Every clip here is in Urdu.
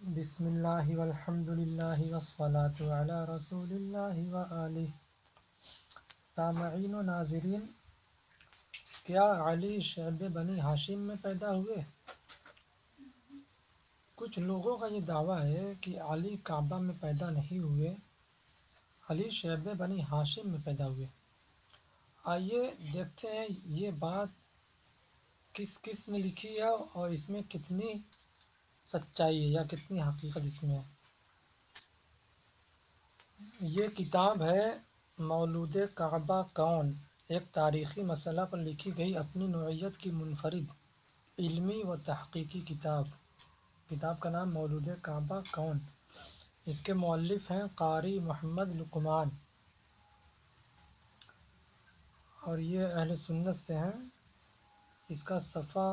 بسم اللہ والحمد للہ والصلاة علی رسول اللہ وآلہ۔ سامعین و ناظرین، کیا علی شعب بنی ہاشم میں پیدا ہوئے؟ کچھ لوگوں کا یہ دعویٰ ہے کہ علی کعبہ میں پیدا نہیں ہوئے، علی شعب بنی ہاشم میں پیدا ہوئے۔ آئیے دیکھتے ہیں یہ بات کس کس نے لکھی ہے اور اس میں کتنی سچائی ہے یا کتنی حقیقت اس میں ہے۔ یہ کتاب ہے مولود کعبہ کون، ایک تاریخی مسئلہ پر لکھی گئی اپنی نوعیت کی منفرد علمی و تحقیقی کتاب۔ کتاب کا نام مولود کعبہ کون۔ اس کے مؤلف ہیں قاری محمد لقمان اور یہ اہل سنت سے ہیں۔ اس کا صفحہ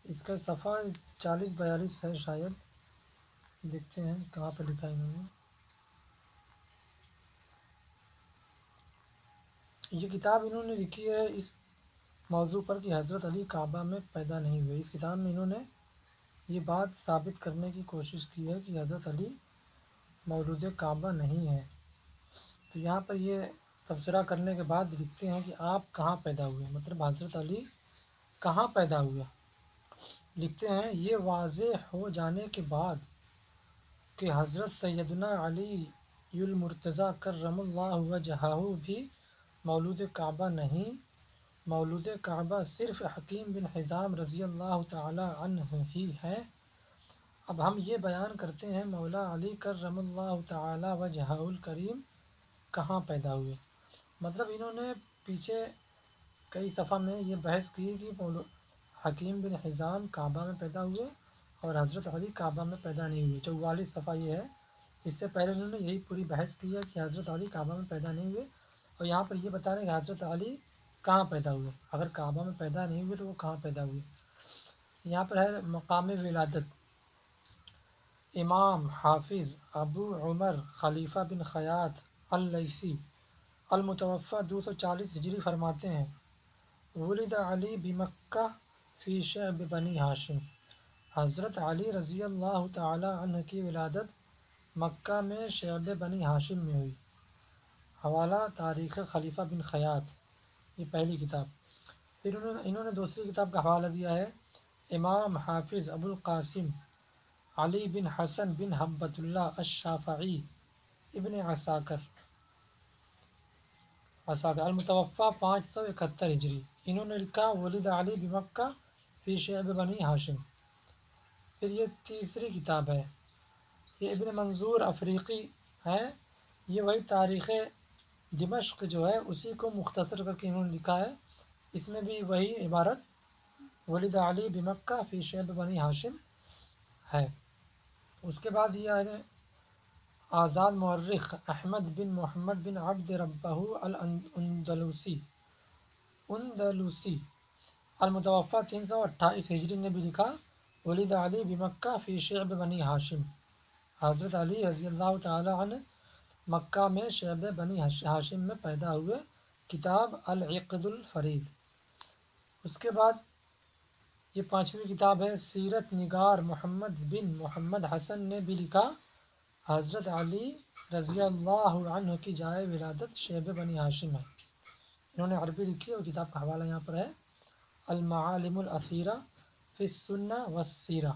اس کا صفحہ 40-42 ہے شاید، دیکھتے ہیں کہاں پہ لکھا ہے انہوں نے۔ یہ کتاب انہوں نے لکھی ہے اس موضوع پر کہ حضرت علی کعبہ میں پیدا نہیں ہوئے۔ اس کتاب میں انہوں نے یہ بات ثابت کرنے کی کوشش کی ہے کہ حضرت علی مولود کعبہ نہیں ہے۔ تو یہاں پر یہ تبصرہ کرنے کے بعد لکھتے ہیں کہ آپ کہاں پیدا ہوئے، مطلب حضرت علی کہاں پیدا ہوئے۔ لکھتے ہیں یہ واضح ہو جانے کے بعد کہ حضرت سیدنا علی المرتضیٰ کرم اللہ وجہہ بھی مولود کعبہ نہیں، مولود کعبہ صرف حکیم بن حزام رضی اللہ تعالی عنہ ہی ہے۔ اب ہم یہ بیان کرتے ہیں مولا علی کرم اللہ تعالی وجہہ الکریم کہاں پیدا ہوئے۔ مطلب انہوں نے پیچھے کئی صفحہ میں یہ بحث کی کہ حکیم بن حزام کعبہ میں پیدا ہوئے اور حضرت علی کعبہ میں پیدا نہیں ہوئے۔ 44 صفحہ یہ ہے۔ اس سے پہلے انہوں نے یہی پوری بحث کی ہے کہ حضرت علی کعبہ میں پیدا نہیں ہوئے، اور یہاں پر یہ بتا رہے ہیں کہ حضرت علی کہاں پیدا ہوئے۔ اگر کعبہ میں پیدا نہیں ہوئے تو وہ کہاں پیدا ہوئے۔ یہاں پر ہے مقام ولادت۔ امام حافظ ابو عمر خلیفہ بن خیاط اللیثی المتوفی 240 ہجری فرماتے ہیں ولد علی بمکہ فی شعب بنی ہاشم۔ حضرت علی رضی اللہ تعالی عنہ کی ولادت مکہ میں شعب بنی ہاشم میں ہوئی۔ حوالہ تاریخ خلیفہ بن خیاط، یہ پہلی کتاب۔ پھر انہوں نے دوسری کتاب کا حوالہ دیا ہے امام حافظ ابو القاسم علی بن حسن بن حبۃ اللہ الشافعی ابن عساکر المتوفی 571 ہجری۔ انہوں نے لکھا ولد علی بمکہ فی شعب بنی ہاشم۔ پھر یہ تیسری کتاب ہے، یہ ابن منظور افریقی ہے۔ یہ وہی تاریخ دمشق جو ہے اسی کو مختصر کر کے انہوں نے لکھا ہے۔ اس میں بھی وہی عبارت ولد علی بمکہ فی شعب بنی ہاشم ہے۔ اس کے بعد یہ ہے آزاد مورخ احمد بن محمد بن عبد ربہ الاندلسی المتوفی 328 ہجری نے بھی لکھا ولد علی بمکہ فی شعب بنی ہاشم۔ حضرت علی رضی اللہ تعالی عنہ مکہ میں شعب بنی ہاشم میں پیدا ہوئے۔ کتاب العقد الفرید۔ اس کے بعد یہ پانچویں کتاب ہے سیرت نگار محمد بن محمد حسن نے بھی لکھا حضرت علی رضی اللہ عنہ کی جائے ولادت شعب بنی ہاشم ہے۔ انہوں نے عربی لکھی اور کتاب کا حوالہ یہاں پر ہے المعالم الاثیرہ فی السنہ والسیرہ۔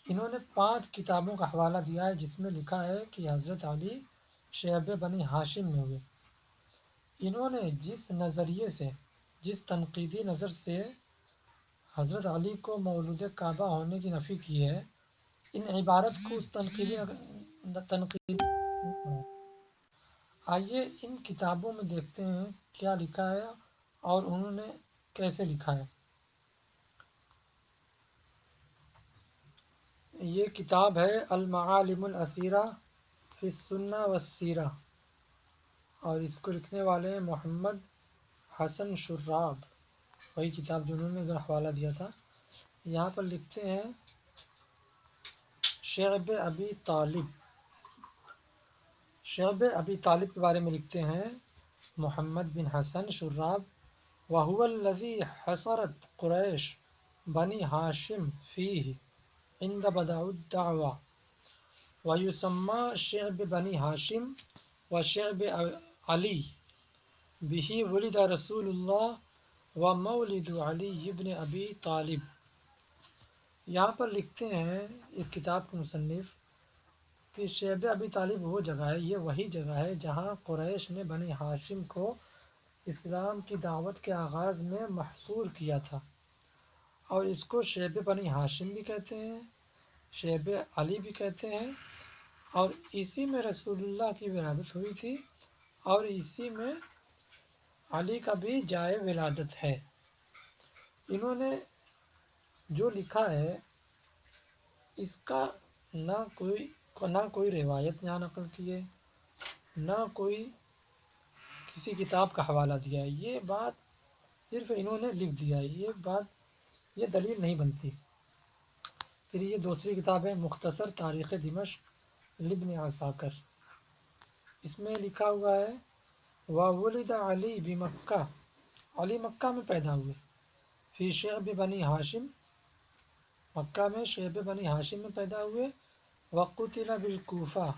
انہوں نے 5 کتابوں کا حوالہ دیا ہے جس میں لکھا ہے کہ حضرت علی شعب بنی ہاشم میں ہوئے۔ انہوں نے جس نظریے سے، جس تنقیدی نظر سے حضرت علی کو مولود کعبہ ہونے کی نفی کی ہے، ان عبارت کو اس تنقید آئیے ان کتابوں میں دیکھتے ہیں کیا لکھا ہے اور انہوں نے کیسے لکھا ہے۔ یہ کتاب ہے المعالم الاثیرہ فی السنہ والسیرہ اور اس کو لکھنے والے ہیں محمد حسن شراب، وہی کتاب جو انہوں نے ادھر حوالہ دیا تھا۔ یہاں پر لکھتے ہیں شعب ابی طالب، شعب ابی طالب کے بارے میں لکھتے ہیں محمد بن حسن شراب، وهو الذي حصرت قریش بنی ہاشم فیہ عند بدأ الدعوة، ويسمى شعب بنی ہاشم وشعب علی، به ولد رسول اللہ ومولد علی بن ابی طالب۔ یہاں پر لکھتے ہیں اس کتاب کے مصنف کہ شعب ابی طالب وہ جگہ ہے، یہ وہی جگہ ہے جہاں قریش نے بنی ہاشم کو اسلام کی دعوت کے آغاز میں محصور کیا تھا، اور اس کو شعب بنی ہاشم بھی کہتے ہیں، شعب علی بھی کہتے ہیں، اور اسی میں رسول اللہ کی ولادت ہوئی تھی، اور اسی میں علی کا بھی جائے ولادت ہے۔ انہوں نے جو لکھا ہے اس کا نہ کوئی روایت یہاں نقل کی ہے، نہ کوئی کسی کتاب کا حوالہ دیا ہے، یہ بات صرف انہوں نے لکھ دیا ہے، یہ دلیل نہیں بنتی۔ پھر یہ دوسری کتاب ہے مختصر تاریخ دمشق لابن عساکر، اس میں لکھا ہوا ہے وَوُلِدَ علی بمکہ، علی مکہ میں پیدا ہوئے، فی شعب بنی ہاشم، مکہ میں شعب بنی ہاشم میں پیدا ہوئے، وقتل بالکوفہ،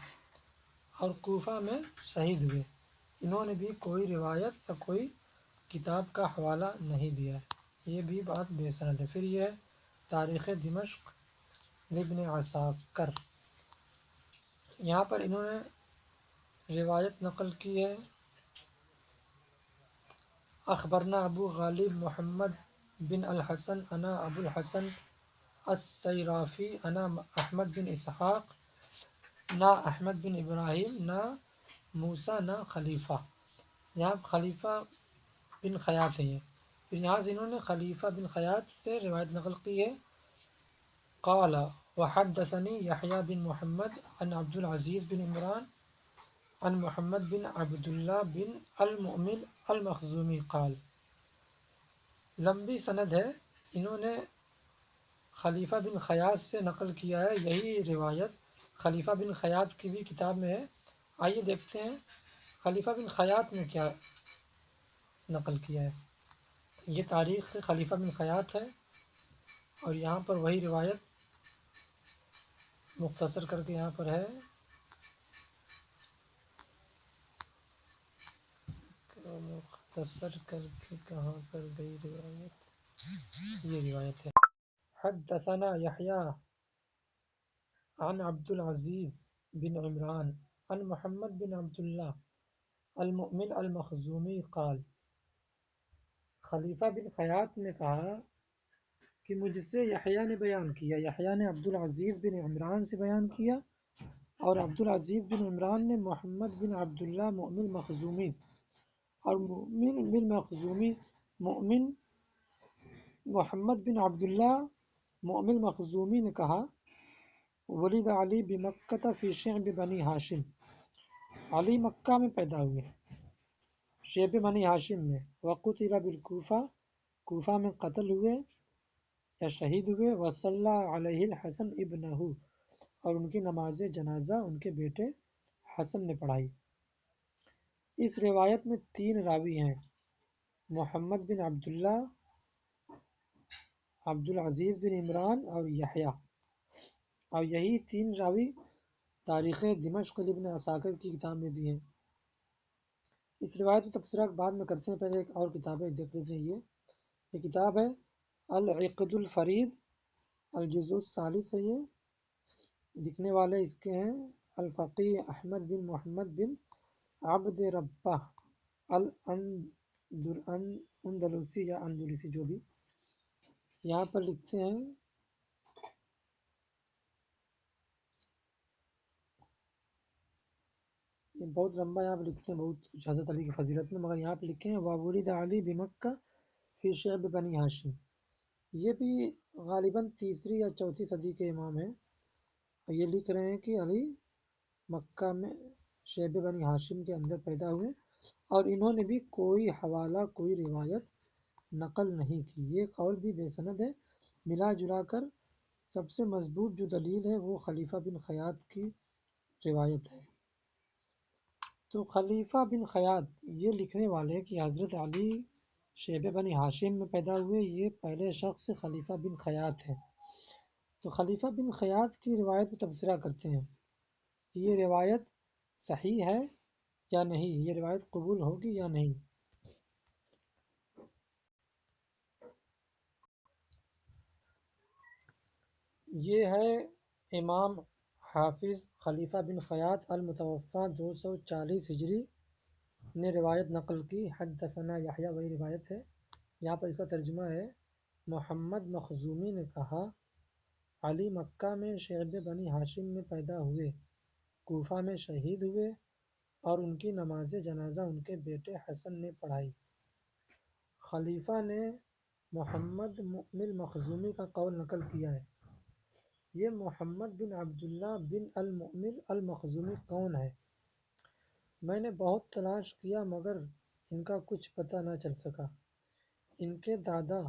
اور کوفہ میں شہید ہوئے۔ انہوں نے بھی کوئی روایت یا کوئی کتاب کا حوالہ نہیں دیا ہے، یہ بھی بات بے سند ہے۔ پھر یہ ہے تاریخ دمشق لابن عساکر، یہاں پر انہوں نے روایت نقل کی ہے اخبرنا ابو غالب محمد بن الحسن انا ابو الحسن السیرافی انا احمد بن اسحاق، نہ احمد بن ابراہیم، نہ موسیٰ، نہ خلیفہ، یہاں خلیفہ بن خیاط ہے یہ۔ پھر یہاں سے انہوں نے خلیفہ بن خیاط سے روایت نقل کی ہے قال وحدثني يحيى بن محمد عن عبد العزيز بن عمران عن محمد بن عبد الله بن المؤمن المخزومی قال، لمبی سند ہے، انہوں نے خلیفہ بن خیاط سے نقل کیا ہے، یہی روایت خلیفہ بن خیاط کی بھی کتاب میں ہے۔ آئیے دیکھتے ہیں خلیفہ بن خیاط نے کیا نقل کیا ہے۔ یہ تاریخ خلیفہ بن خیاط ہے، اور یہاں پر وہی روایت مختصر کر کے یہاں پر ہے مختصر کر کے کہاں پر گئی روایت، یہ روایت ہے حدثنا یحییٰ عن عبد العزیز بن عمران عن محمد بن عبد اللہ المؤمن المخزومی قال، خلیفہ بن خیاط نے کہا کہ مجھ سے یحییٰ نے بیان کیا، یحییٰ نے عبد العزیز بن عمران سے بیان کیا، اور عبد العزیز بن عمران نے محمد بن عبداللہ مؤمن مخزومی، اور مؤمن بن مخزومی مؤمن محمد بن عبداللہ مؤمن مخزومی نے کہا ولد علی بمکہ فی شعب بنی ہاشم، علی مکہ میں پیدا ہوئے شعب بنی ہاشم میں، وقتل بالکوفہ، کوفہ میں قتل ہوئے یا شہید ہوئے، وصلی علیہ الحسن ابنہ، اور ان کی نماز جنازہ ان کے بیٹے حسن نے پڑھائی۔ اس روایت میں 3 راوی ہیں، محمد بن عبداللہ، عبد العزیز بن عمران اور یحییٰ، اور یہی 3 راوی تاریخ دمشق لابن عساکر کی کتاب میں بھی ہیں۔ اس روایت کو تبصرہ بعد میں کرتے ہیں، پہلے ایک اور کتاب ہے دیکھ لیتے ہیں۔ یہ کتاب ہے العقد الفرید الجزء الثالث ہے، یہ لکھنے والے اس کے ہیں الفقیہ احمد بن محمد بن عبد ربہ الاندلسی یا اندلسی، جو بھی یہاں پر لکھتے ہیں یہ بہت لمبا، یہاں پہ لکھتے ہیں بہت کچھ حضرت علی کی فضیلت میں، مگر یہاں پہ لکھے ہیں وَوُلِدَ علی بمکہ فی شعب بنی ہاشم، یہ بھی غالباً 3 یا 4 صدی کے امام ہیں، اور یہ لکھ رہے ہیں کہ علی مکہ میں شعب بنی ہاشم کے اندر پیدا ہوئے، اور انہوں نے بھی کوئی حوالہ کوئی روایت نقل نہیں کی، یہ قول بھی بے سند ہے۔ ملا جلا کر سب سے مضبوط جو دلیل ہے وہ خلیفہ بن خیاط کی روایت ہے۔ تو خلیفہ بن خیاط یہ لکھنے والے کہ حضرت علی شیبہ بنی ہاشم میں پیدا ہوئے، یہ پہلے شخص خلیفہ بن خیاط ہے۔ تو خلیفہ بن خیاط کی روایت پر تبصرہ کرتے ہیں کہ یہ روایت صحیح ہے یا نہیں، یہ روایت قبول ہوگی یا نہیں۔ یہ ہے امام حافظ خلیفہ بن خیاط المتوفیٰ 240 ہجری نے روایت نقل کی۔ حدثنا یحییٰ وہی روایت ہے۔ یہاں پر اس کا ترجمہ ہے، محمد مخزومی نے کہا علی مکہ میں شعبہ بنی ہاشم میں پیدا ہوئے، کوفہ میں شہید ہوئے اور ان کی نماز جنازہ ان کے بیٹے حسن نے پڑھائی۔ خلیفہ نے محمد مؤمل مخزومی کا قول نقل کیا ہے۔ یہ محمد بن عبداللہ بن المؤمل المخزومی کون ہے؟ میں نے بہت تلاش کیا مگر ان کا کچھ پتہ نہ چل سکا۔ ان کے دادا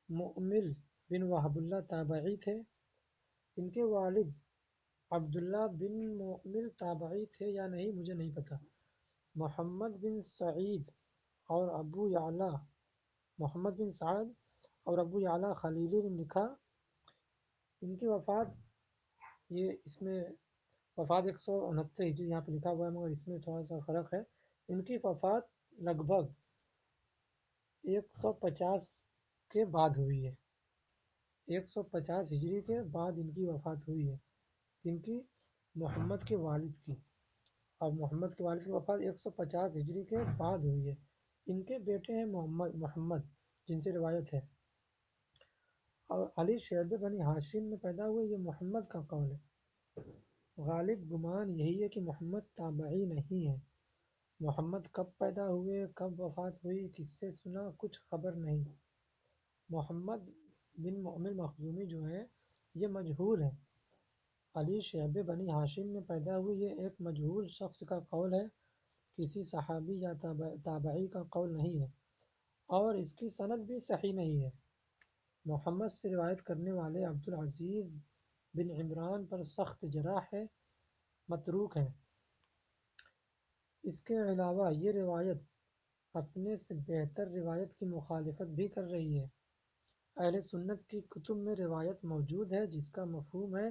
مؤمل بن وہب اللہ تابعی تھے۔ ان کے والد عبداللہ بن مؤمل تابعی تھے یا نہیں مجھے نہیں پتہ۔ محمد بن سعید اور ابو یعلا محمد بن سعد اور ابو یعلا خلیلی نے لکھا ان کی وفات، یہ اس میں وفات 169 ہجری یہاں پہ لکھا ہوا ہے مگر اس میں تھوڑا سا فرق ہے۔ ان کی وفات لگ بھگ 150 کے بعد ہوئی ہے، 150 ہجری کے بعد ان کی وفات ہوئی ہے، ان کی محمد کے والد کی، اور محمد کے والد کی وفات 150 ہجری کے بعد ہوئی ہے۔ ان کے بیٹے ہیں محمد جن سے روایت ہے، اور علی شیبہ بنی ہاشم میں پیدا ہوئے، یہ محمد کا قول ہے۔ غالب گمان یہی ہے کہ محمد تابعی نہیں ہے۔ محمد کب پیدا ہوئے، کب وفات ہوئی، کس سے سنا، کچھ خبر نہیں۔ محمد بن مؤمل مخزومی جو ہے یہ مجہول ہے۔ علی شیبہ بنی ہاشم میں پیدا ہوئے، یہ ایک مجہول شخص کا قول ہے، کسی صحابی یا تابعی کا قول نہیں ہے، اور اس کی سند بھی صحیح نہیں ہے۔ محمد سے روایت کرنے والے عبدالعزیز بن عمران پر سخت جرح ہے، متروک ہیں۔ اس کے علاوہ یہ روایت اپنے سے بہتر روایت کی مخالفت بھی کر رہی ہے۔ اہل سنت کی کتب میں روایت موجود ہے جس کا مفہوم ہے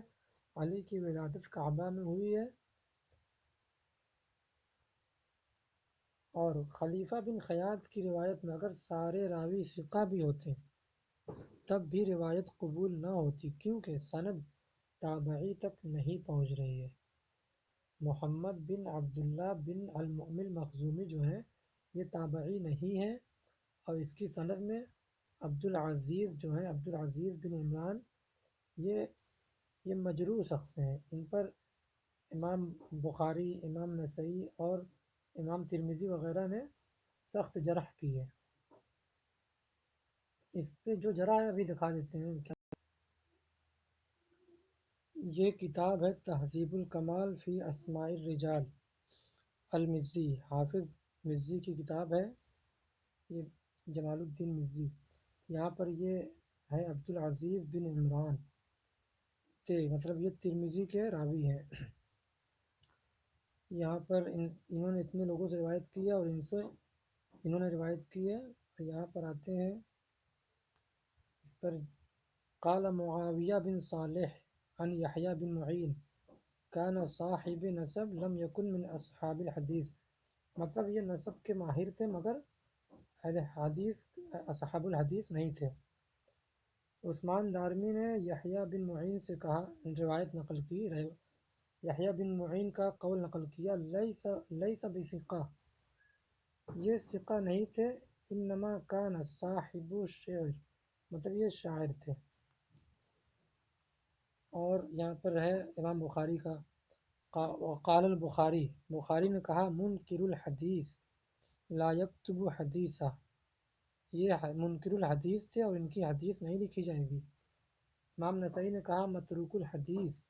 علی کی ولادت کعبہ میں ہوئی ہے، اور خلیفہ بن خیاط کی روایت میں اگر سارے راوی ثقہ بھی ہوتے تب بھی روایت قبول نہ ہوتی، کیونکہ سند تابعی تک نہیں پہنچ رہی ہے۔ محمد بن عبداللہ بن المؤمل مخزومی جو ہیں یہ تابعی نہیں ہے، اور اس کی سند میں عبدالعزیز جو ہیں عبدالعزیز بن عمران یہ مجروح شخص ہیں۔ ان پر امام بخاری، امام نسائی اور امام ترمذی وغیرہ نے سخت جرح کی ہے۔ اس پہ جو جرح ہے ابھی دکھا دیتے ہیں کیا۔ یہ کتاب ہے تہذیب الکمال فی اسماء الرجال، المزی، حافظ مزی کی کتاب ہے، یہ جمال الدین مزی۔ یہاں پر یہ ہے عبدالعزیز بن عمران، مطلب یہ ترمذی کے راوی ہیں۔ یہاں پر انہوں نے اتنے لوگوں سے روایت کی ہے اور ان سے انہوں نے روایت کی ہے۔ یہاں پر آتے ہیں اس پر، قال معاویہ بن صالح عن یحییٰ بن معین کان صاحب نسب لم یکن من اصحاب الحدیث، مطلب یہ نسب کے ماہر تھے مگر اہل حدیث اصحاب الحدیث نہیں تھے۔ عثمان دارمی نے یحییٰ بن معین سے کہا، روایت نقل کی، یحییٰ بن معین کا قول نقل کیا، لیس بثقہ، یہ ثقہ نہیں تھے، انما کان صاحب الشعر، مطلب یہ شاعر تھے۔ اور یہاں پر ہے امام بخاری کا، قال البخاری، بخاری نے کہا منکر الحدیث لا یکتب حدیثہ، یہ منکر الحدیث تھے اور ان کی حدیث نہیں لکھی جائے گی۔ امام نسائی نے کہا متروک الحدیث،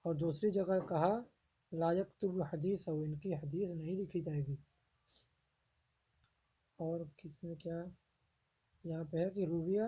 اور دوسری جگہ کہا لا یکتب حدیثہ، ان کی حدیث نہیں لکھی جائے گی۔ اور کس نے کیا یہاں پہ ہے کہ رویہ